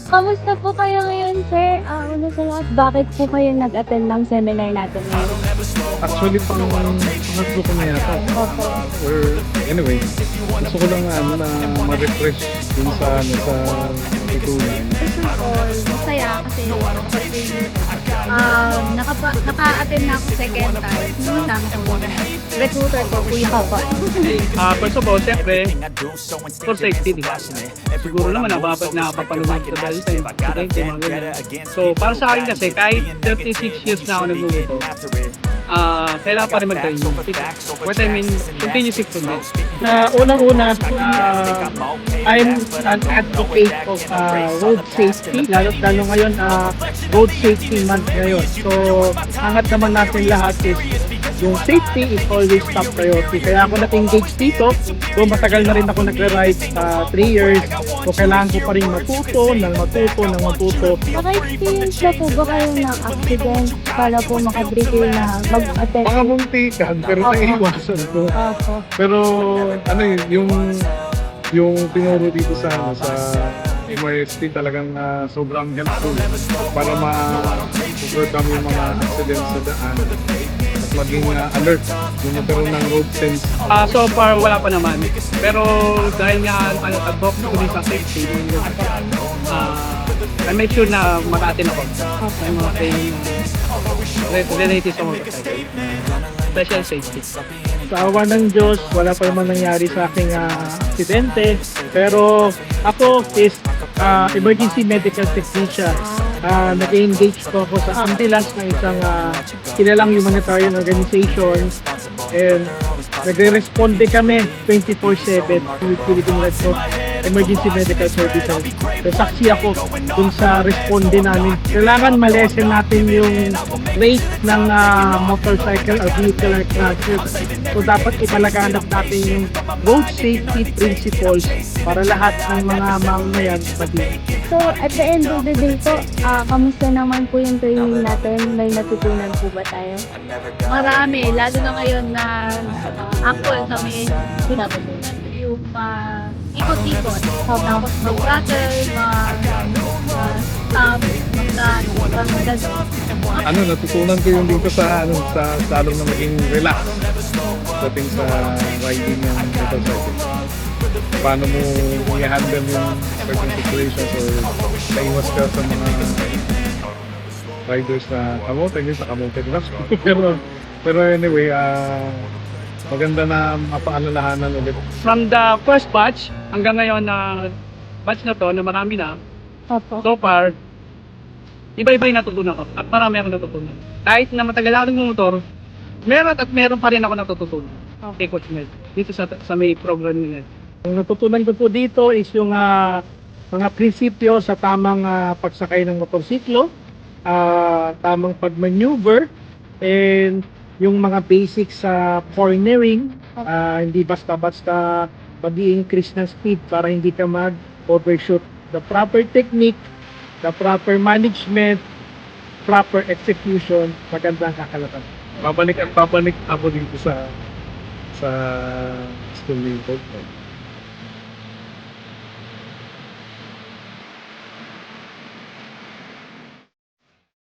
Kamusta po kayo ngayon, sir? Una sa lahat, bakit po kayo nag-attend ng seminar natin ngayon? Actually, pangatlo ko na yata. Opo. Or anyway, gusto ko lang na ma-refresh dun sa tutunan. First of all, masaya kasi naka-attend na ako second time. Kasama ko recruiter ko, Kuya Papa. First of all, siyempre, for safety, di ba? Siguro naman, napapalunod sa dahil sa accident, yung mga ganyan. So, para sa akin kasi, kahit 36 years na ako nagluluto, kailangan pa rin mag-training. What I mean, continuous improvement. Unang-una, I'm an advocate of road safety, lalo ngayon, road safety month ngayon. So, angat naman natin lahat is yung safety is always top priority. Kaya ako na-engage dito, so matagal na rin ako nag-ride 3 years. So, kailangan ko pa rin matuto. Naka-experience na po ba kayo ng accident para po makabrief na mag-attend? Mga muntikan, pero naiiwasan ko. Opo. Pero ano yung tinuro dito sa MRST talagang sobrang helpful para ma-overcome yung mga accidents sa daan at maging alert yung magkaroon ng road sense. So far, wala pa naman. Pero dahil nga, advocacy ko din sa safety, I make sure na maka-attend ako. May mga training related sa motorcycle. Special safety. Sa awa ng Diyos, wala pa naman nangyari sa aking aksidente. Pero ako is emergency medical technician. Nag-engage po ako sa ambulance ng isang kilalang humanitarian organization. And nagre-responde kami 24/7 with Philippine Red Cross Emergency Medical Services. So, saksi ako dun sa responde namin. Kailangan malesen natin yung rate ng motorcycle or vehicular crashes. So dapat ipalaganap natin yung road safety principles para lahat ng mga mamamayan pati. So, at the end of the day po, kamusta naman po yung training natin? May natutunan po ba tayo? Marami, lalo na ngayon na actual kami pinatutunan yung ikot-ikot. Tapos mag-rattle, mag-stop, Natutunan ko yung dito sa salong na maging relax dating sa riding ng motorcycle. Paano mo i-handle yung certain situations or naiwas ka sa mga riders na kamote lang. pero anyway, maganda na mapaalalahanan ulit. From the first batch hanggang ngayon na batch na to, na marami na, Opo. so far, iba-iba yung natutunan ko at marami akong natutunan. Kahit na matagal ako nagmumotor, meron pa rin ako natutunan. Kay Coach Mel, dito sa may program nila. Ang natutunan ko po dito is yung mga prinsipyo sa tamang pagsakay ng motorsiklo, tamang pag-maneuver, and yung mga basics sa cornering, hindi basta-basta mag-i-increase ng speed para hindi ka mag-overshoot. The proper technique, the proper management, proper execution, magandang kakalatan. Babalik ako dito sa school ni Coach.